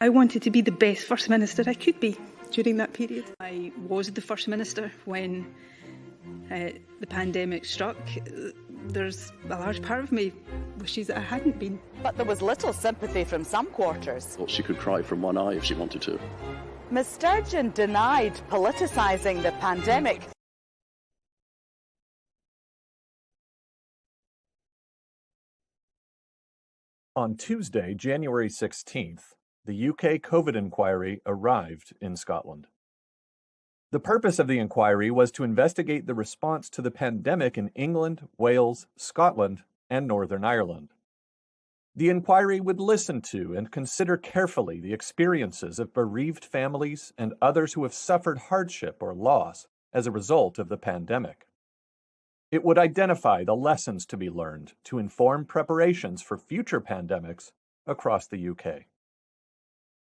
I wanted to be the best First Minister I could be during that period. I was the First Minister when the pandemic struck. There's a large part of me wishes that I hadn't been. But there was little sympathy from some quarters. Well, she could cry from one eye if she wanted to. Ms Sturgeon denied politicising the pandemic. On Tuesday, January 16th, the UK COVID inquiry arrived in Scotland. The purpose of the inquiry was to investigate the response to the pandemic in England, Wales, Scotland, and Northern Ireland. The inquiry would listen to and consider carefully the experiences of bereaved families and others who have suffered hardship or loss as a result of the pandemic. It would identify the lessons to be learned to inform preparations for future pandemics across the UK.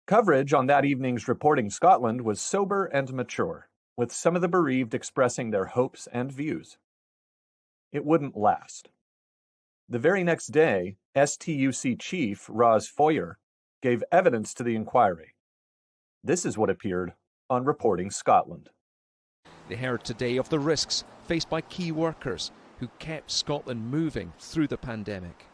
Coverage on that evening's Reporting Scotland was sober and mature, with some of the bereaved expressing their hopes and views. It wouldn't last. The very next day, STUC Chief Ros Foyer gave evidence to the inquiry. This is what appeared on Reporting Scotland. They heard today of the risks faced by key workers who kept Scotland moving through the pandemic.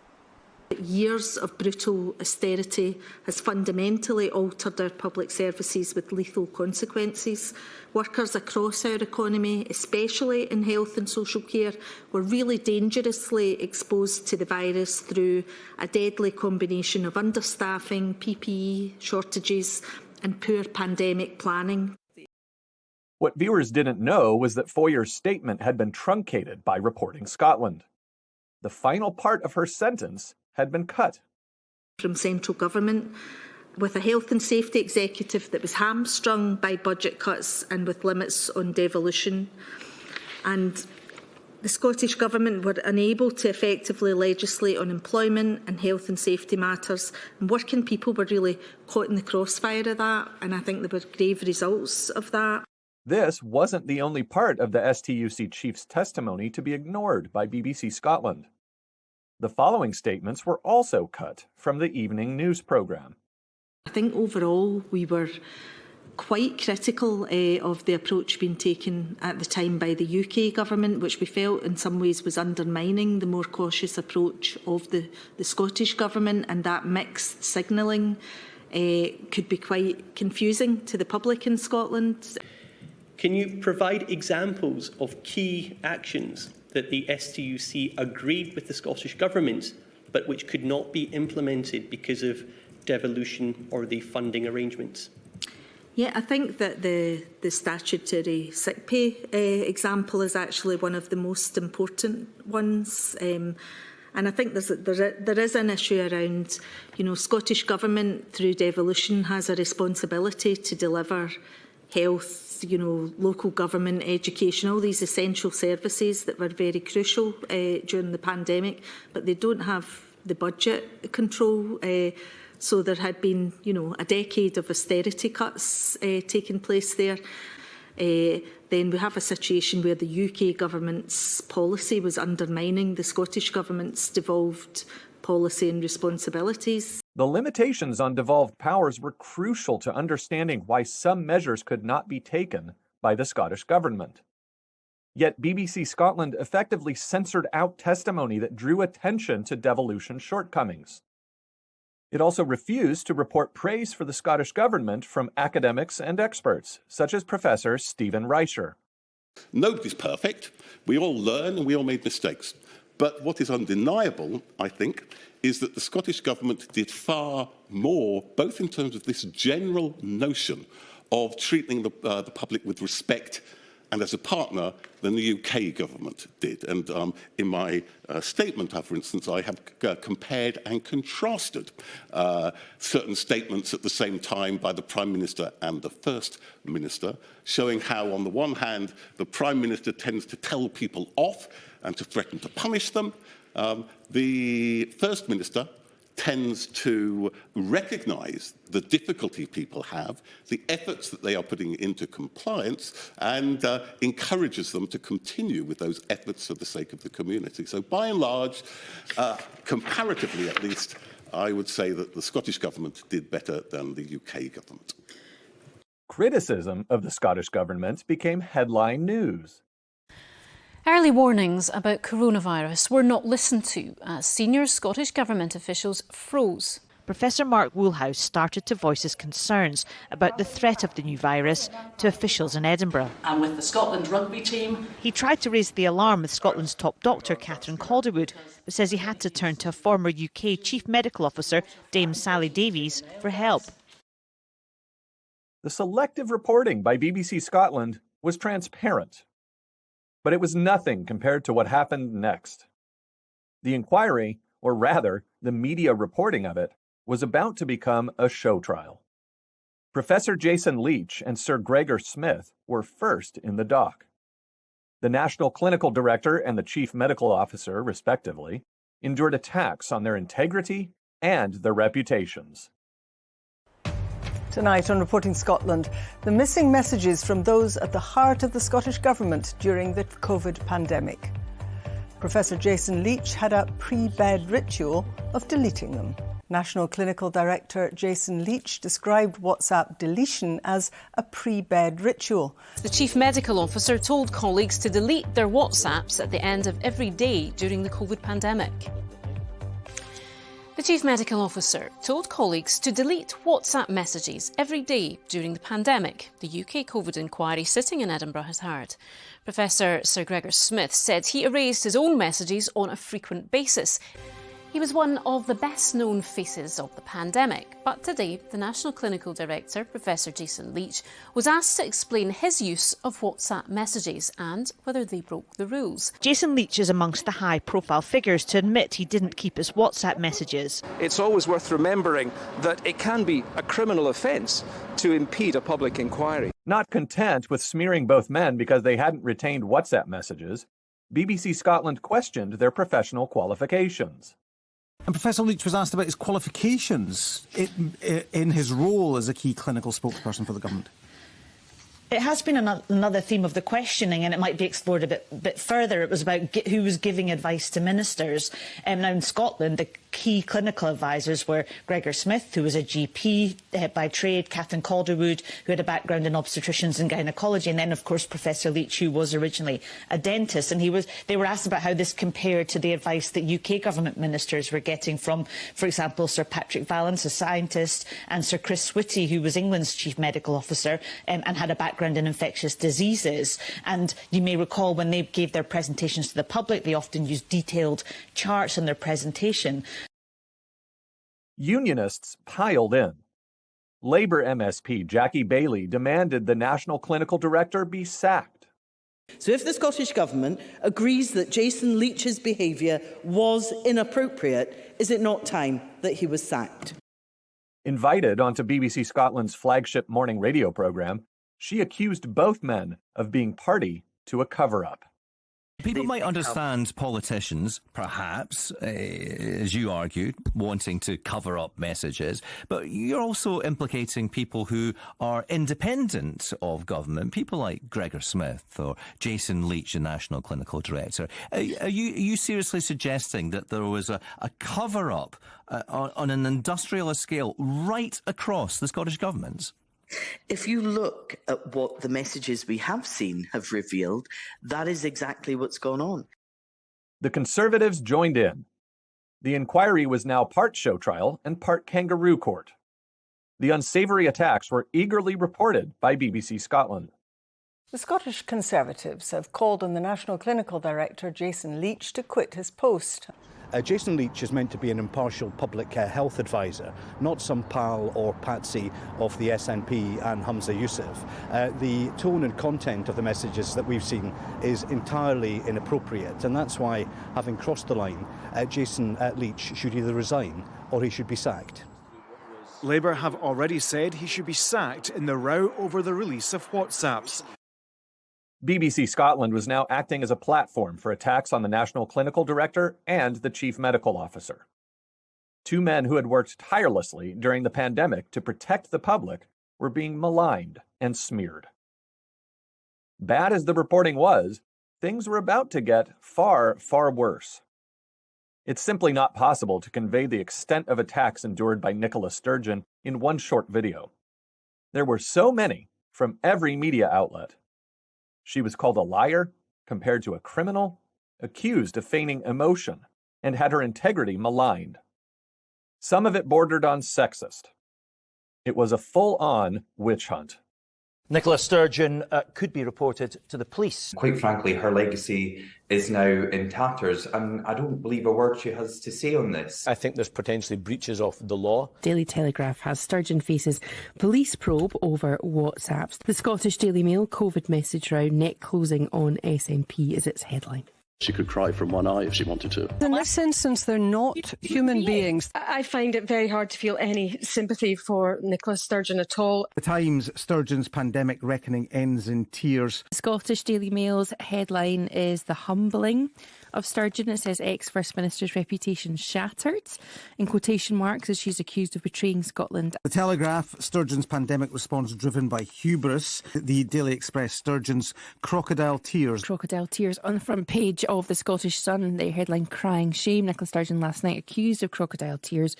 Years of brutal austerity has fundamentally altered our public services with lethal consequences. Workers across our economy, especially in health and social care, were really dangerously exposed to the virus through a deadly combination of understaffing, PPE shortages and poor pandemic planning. What viewers didn't know was that Foyer's statement had been truncated by Reporting Scotland. The final part of her sentence had been cut. From central government, with a health and safety executive that was hamstrung by budget cuts and with limits on devolution. And the Scottish Government were unable to effectively legislate on employment and health and safety matters. And working people were really caught in the crossfire of that, and I think there were grave results of that. This wasn't the only part of the STUC chief's testimony to be ignored by BBC Scotland. The following statements were also cut from the evening news programme. I think overall we were quite critical of the approach being taken at the time by the UK government, which we felt in some ways was undermining the more cautious approach of the Scottish government, and that mixed signalling could be quite confusing to the public in Scotland. Can you provide examples of key actions that the STUC agreed with the Scottish Government, but which could not be implemented because of devolution or the funding arrangements? Yeah, I think that the statutory sick pay example is actually one of the most important ones. And I think there is an issue around, Scottish Government through devolution has a responsibility to deliver health, local government, education, all these essential services that were very crucial during the pandemic, but they don't have the budget control. So there had been, a decade of austerity cuts taking place there. Then we have a situation where the UK government's policy was undermining the Scottish government's devolved policy and responsibilities. The limitations on devolved powers were crucial to understanding why some measures could not be taken by the Scottish Government. Yet BBC Scotland effectively censored out testimony that drew attention to devolution shortcomings. It also refused to report praise for the Scottish Government from academics and experts, such as Professor Stephen Reicher. Nobody's perfect. We all learn and we all made mistakes. But what is undeniable, I think, is that the Scottish Government did far more, both in terms of this general notion of treating the public with respect and as a partner than the UK government did. And in my statement, for instance, I have compared and contrasted certain statements at the same time by the Prime Minister and the First Minister, showing how, on the one hand, the Prime Minister tends to tell people off and to threaten to punish them. The First Minister tends to recognise the difficulty people have, the efforts that they are putting into compliance, and encourages them to continue with those efforts for the sake of the community. So by and large, comparatively at least, I would say that the Scottish Government did better than the UK Government. Criticism of the Scottish Government became headline news. Early warnings about coronavirus were not listened to as senior Scottish Government officials froze. Professor Mark Woolhouse started to voice his concerns about the threat of the new virus to officials in Edinburgh. And with the Scotland rugby team. He tried to raise the alarm with Scotland's top doctor, Catherine Calderwood, but says he had to turn to a former UK Chief Medical Officer, Dame Sally Davies, for help. The selective reporting by BBC Scotland was transparent, but it was nothing compared to what happened next. The inquiry, or rather, the media reporting of it, was about to become a show trial. Professor Jason Leach and Sir Gregor Smith were first in the dock. The National Clinical Director and the Chief Medical Officer, respectively, endured attacks on their integrity and their reputations. Tonight on Reporting Scotland, the missing messages from those at the heart of the Scottish Government during the COVID pandemic. Professor Jason Leach had a pre-bed ritual of deleting them. National Clinical Director Jason Leach described WhatsApp deletion as a pre-bed ritual. The Chief Medical Officer told colleagues to delete their WhatsApps at the end of every day during the COVID pandemic. The Chief Medical Officer told colleagues to delete WhatsApp messages every day during the pandemic, the UK COVID inquiry sitting in Edinburgh has heard. Professor Sir Gregor Smith said he erased his own messages on a frequent basis. He was one of the best-known faces of the pandemic, but today the National Clinical Director, Professor Jason Leach, was asked to explain his use of WhatsApp messages and whether they broke the rules. Jason Leach is amongst the high-profile figures to admit he didn't keep his WhatsApp messages. It's always worth remembering that it can be a criminal offence to impede a public inquiry. Not content with smearing both men because they hadn't retained WhatsApp messages, BBC Scotland questioned their professional qualifications. And Professor Leach was asked about his qualifications in his role as a key clinical spokesperson for the government. It has been another theme of the questioning, and it might be explored a bit further. It was about who was giving advice to ministers. Now in Scotland, the key clinical advisors were Gregor Smith, who was a GP by trade, Catherine Calderwood, who had a background in obstetricians and gynaecology, and then, of course, Professor Leach, who was originally a dentist. And they were asked about how this compared to the advice that UK government ministers were getting from, for example, Sir Patrick Vallance, a scientist, and Sir Chris Whitty, who was England's chief medical officer and had a background in infectious diseases. And you may recall when they gave their presentations to the public, they often used detailed charts in their presentation. Unionists piled in. Labour MSP Jackie Bailey demanded the National Clinical Director be sacked. So if the Scottish Government agrees that Jason Leach's behaviour was inappropriate, is it not time that he was sacked? Invited onto BBC Scotland's flagship morning radio programme, she accused both men of being party to a cover-up. People might understand politicians, perhaps, as you argued, wanting to cover up messages, but you're also implicating people who are independent of government, people like Gregor Smith or Jason Leach, the National Clinical Director. Are you seriously suggesting that there was a cover-up on an industrialist scale right across the Scottish government? If you look at what the messages we have seen have revealed, that is exactly what's gone on. The Conservatives joined in. The inquiry was now part show trial and part kangaroo court. The unsavoury attacks were eagerly reported by BBC Scotland. The Scottish Conservatives have called on the National Clinical Director, Jason Leach, to quit his post. Jason Leach is meant to be an impartial public health advisor, not some pal or patsy of the SNP and Humza Yousaf. The tone and content of the messages that we've seen is entirely inappropriate, and that's why, having crossed the line, Jason Leach should either resign or he should be sacked. Labour have already said he should be sacked in the row over the release of WhatsApps. BBC Scotland was now acting as a platform for attacks on the National Clinical Director and the Chief Medical Officer. Two men who had worked tirelessly during the pandemic to protect the public were being maligned and smeared. Bad as the reporting was, things were about to get far, far worse. It's simply not possible to convey the extent of attacks endured by Nicola Sturgeon in one short video. There were so many from every media outlet. She was called a liar, compared to a criminal, accused of feigning emotion, and had her integrity maligned. Some of it bordered on sexist. It was a full-on witch hunt. Nicola Sturgeon could be reported to the police. Quite frankly, her legacy is now in tatters, and I don't believe a word she has to say on this. I think there's potentially breaches of the law. Daily Telegraph has Sturgeon faces police probe over WhatsApps. The Scottish Daily Mail, COVID message row, net closing on SNP is its headline. She could cry from one eye if she wanted to. In this instance, they're not human beings. I find it very hard to feel any sympathy for Nicola Sturgeon at all. The Times, Sturgeon's pandemic reckoning ends in tears. Scottish Daily Mail's headline is the humbling of Sturgeon. It says ex-First Minister's reputation shattered, in quotation marks, as she's accused of betraying Scotland. The Telegraph, Sturgeon's pandemic response driven by hubris. The Daily Express, Sturgeon's crocodile tears. Crocodile tears on the front page of the Scottish Sun. The headline, crying shame. Nicola Sturgeon last night accused of crocodile tears.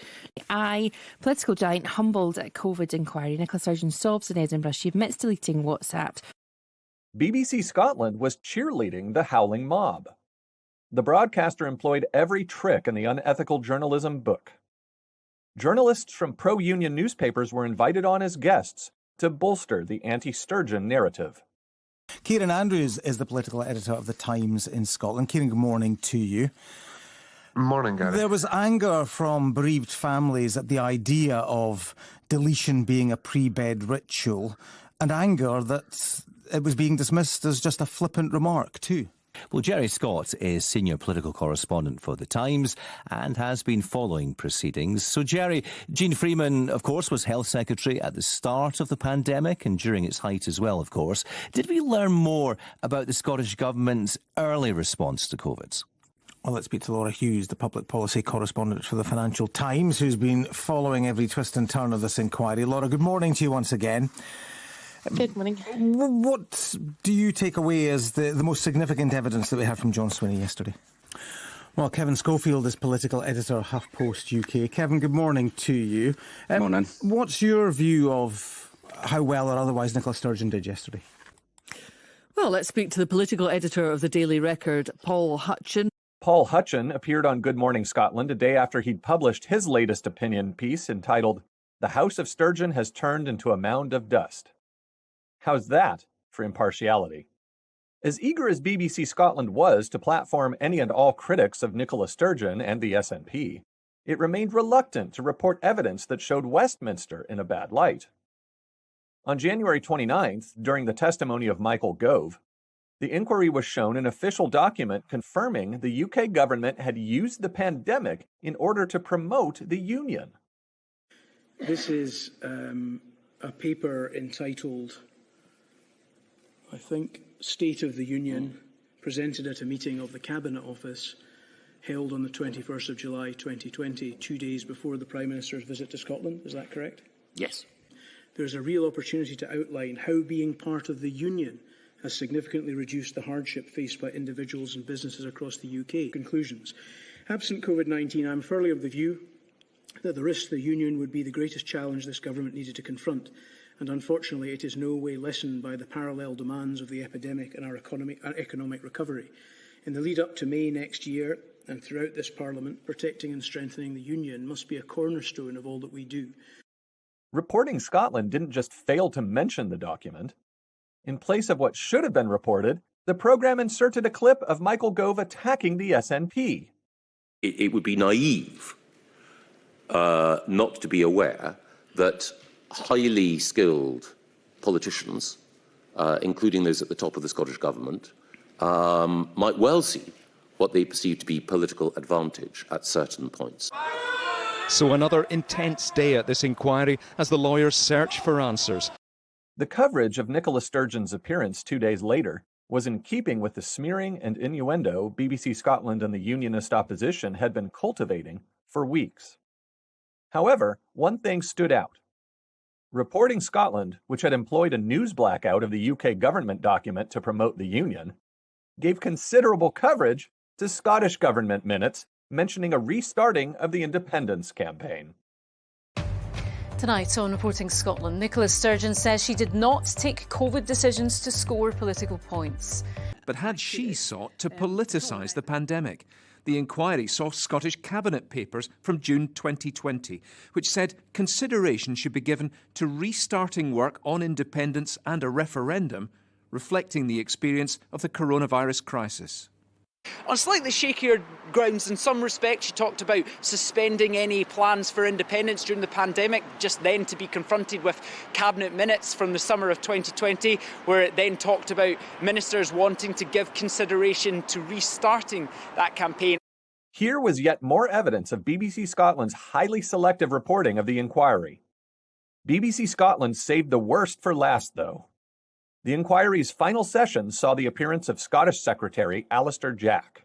Political giant humbled at COVID inquiry. Nicola Sturgeon sobs in Edinburgh. She admits deleting WhatsApp. BBC Scotland was cheerleading the howling mob. The broadcaster employed every trick in the unethical journalism book. Journalists from pro-union newspapers were invited on as guests to bolster the anti-Sturgeon narrative. Kieran Andrews is the political editor of The Times in Scotland. Kieran, good morning to you. Morning, Gary. There was anger from bereaved families at the idea of deletion being a pre-bed ritual, and anger that it was being dismissed as just a flippant remark too. Well, Jerry Scott is senior political correspondent for The Times and has been following proceedings. So, Jerry, Jean Freeman, of course, was Health Secretary at the start of the pandemic and during its height as well, of course. Did we learn more about the Scottish Government's early response to COVID? Well, let's speak to Laura Hughes, the public policy correspondent for the Financial Times, who's been following every twist and turn of this inquiry. Laura, good morning to you once again. Good morning. What do you take away as the most significant evidence that we had from John Swinney yesterday? Well, Kevin Schofield is political editor of HuffPost UK. Kevin, good morning to you. Morning. What's your view of how well or otherwise Nicola Sturgeon did yesterday? Well, let's speak to the political editor of the Daily Record, Paul Hutchin. Paul Hutchin appeared on Good Morning Scotland a day after he'd published his latest opinion piece entitled, "The House of Sturgeon Has Turned into a Mound of Dust." How's that for impartiality? As eager as BBC Scotland was to platform any and all critics of Nicola Sturgeon and the SNP, it remained reluctant to report evidence that showed Westminster in a bad light. On January 29th, during the testimony of Michael Gove, the inquiry was shown an official document confirming the UK government had used the pandemic in order to promote the union. This is a paper entitled, I think, State of the Union, presented at a meeting of the Cabinet Office held on the 21st of July 2020, 2 days before the Prime Minister's visit to Scotland. Is that correct? Yes. There's a real opportunity to outline how being part of the Union has significantly reduced the hardship faced by individuals and businesses across the UK. Conclusions. Absent COVID-19, I'm firmly of the view that the risk to the Union would be the greatest challenge this government needed to confront. And unfortunately, it is no way lessened by the parallel demands of the epidemic and our economic recovery. In the lead up to May next year and throughout this Parliament, protecting and strengthening the Union must be a cornerstone of all that we do. Reporting Scotland didn't just fail to mention the document. In place of what should have been reported, the programme inserted a clip of Michael Gove attacking the SNP. It would be naive not to be aware that highly skilled politicians, including those at the top of the Scottish Government, might well see what they perceive to be political advantage at certain points. So another intense day at this inquiry as the lawyers search for answers. The coverage of Nicola Sturgeon's appearance 2 days later was in keeping with the smearing and innuendo BBC Scotland and the unionist opposition had been cultivating for weeks. However, one thing stood out. Reporting Scotland, which had employed a news blackout of the UK government document to promote the union, gave considerable coverage to Scottish government minutes mentioning a restarting of the independence campaign. Tonight on Reporting Scotland, Nicola Sturgeon says she did not take COVID decisions to score political points. But had she sought to politicise the pandemic? The inquiry saw Scottish Cabinet papers from June 2020, which said consideration should be given to restarting work on independence and a referendum, reflecting the experience of the coronavirus crisis. On slightly shakier grounds in some respects, she talked about suspending any plans for independence during the pandemic, just then to be confronted with Cabinet minutes from the summer of 2020, where it then talked about ministers wanting to give consideration to restarting that campaign. Here was yet more evidence of BBC Scotland's highly selective reporting of the inquiry. BBC Scotland saved the worst for last, though. The inquiry's final session saw the appearance of Scottish Secretary Alister Jack.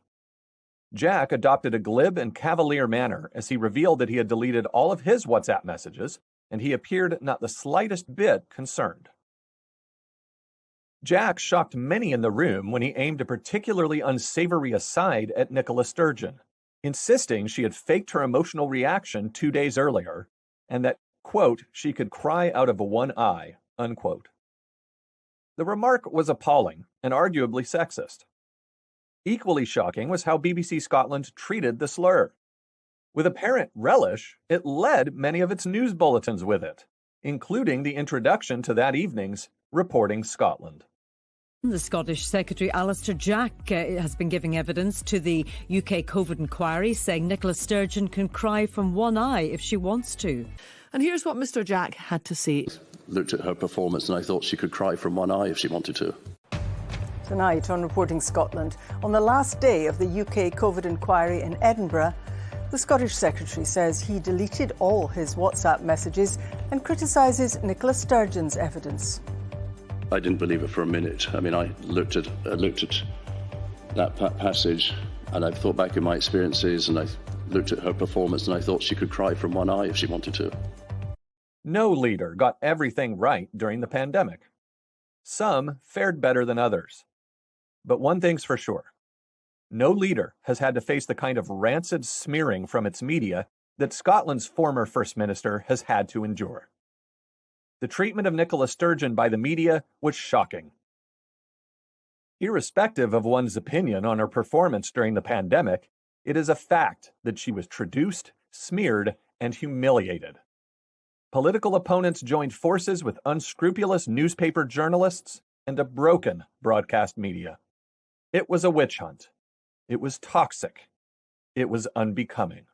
Jack adopted a glib and cavalier manner as he revealed that he had deleted all of his WhatsApp messages, and he appeared not the slightest bit concerned. Jack shocked many in the room when he aimed a particularly unsavory aside at Nicola Sturgeon, insisting she had faked her emotional reaction 2 days earlier, and that, quote, she could cry out of one eye, unquote. The remark was appalling and arguably sexist. Equally shocking was how BBC Scotland treated the slur. With apparent relish, it led many of its news bulletins with it, including the introduction to that evening's Reporting Scotland. The Scottish Secretary Alister Jack has been giving evidence to the UK COVID inquiry, saying Nicola Sturgeon can cry from one eye if she wants to. And here's what Mr Jack had to say. Looked at her performance and I thought she could cry from one eye if she wanted to. Tonight on Reporting Scotland, on the last day of the UK COVID inquiry in Edinburgh, the Scottish Secretary says he deleted all his WhatsApp messages and criticises Nicola Sturgeon's evidence. I didn't believe it for a minute. I mean, I looked at that passage and I thought back in my experiences and I looked at her performance and I thought she could cry from one eye if she wanted to. No leader got everything right during the pandemic. Some fared better than others. But one thing's for sure. No leader has had to face the kind of rancid smearing from its media that Scotland's former First Minister has had to endure. The treatment of Nicola Sturgeon by the media was shocking. Irrespective of one's opinion on her performance during the pandemic, it is a fact that she was traduced, smeared, and humiliated. Political opponents joined forces with unscrupulous newspaper journalists and a broken broadcast media. It was a witch hunt. It was toxic. It was unbecoming.